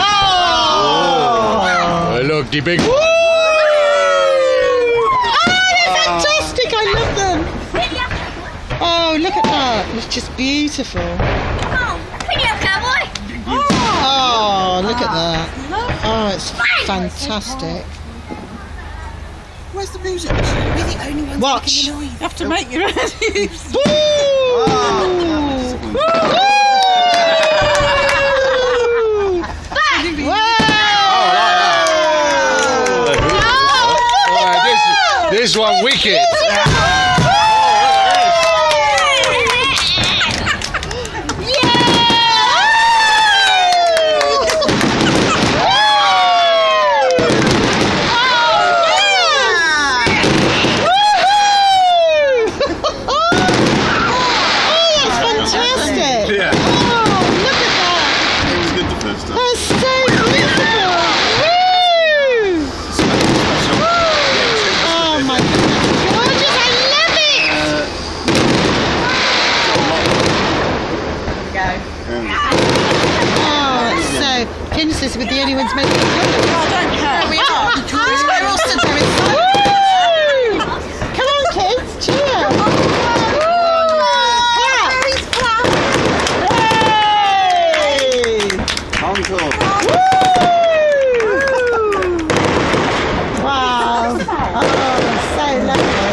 Oh, look, the big. Oh, they're fantastic! I love them. Oh, look at that! It's just beautiful. Oh, look at that! Oh, it's fantastic. Where's the music? We're the only ones Watch. making noise. You have to make your own. Woo! This one wicked. Princess with the only ones making it. I don't care. We are. We're all stood there excited. Come on, kids, cheer. Encore. Wow. Oh, so lovely.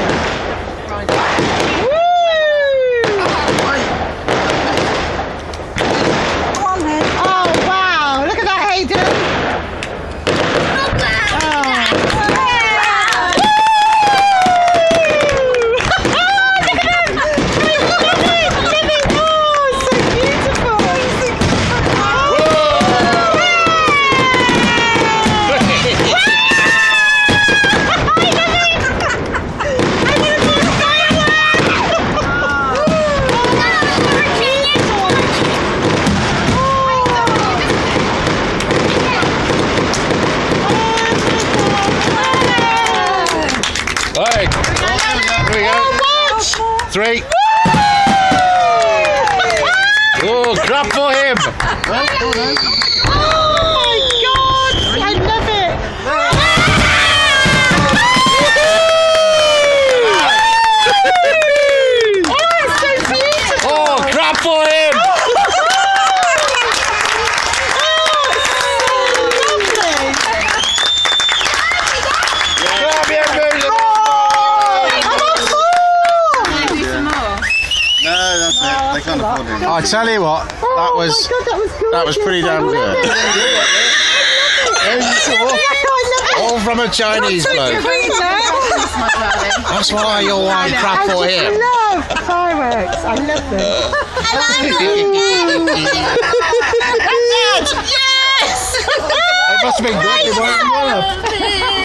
Right. Here we go. 3. Oh, clap for him. Oh my God! I love it. Oh, it's so beautiful. Oh, clap for him. I tell you what, that was pretty damn good. All from a Chinese bloke. That's why you're one crap for him. I love fireworks. I love them. It must have been good. It wasn't one up.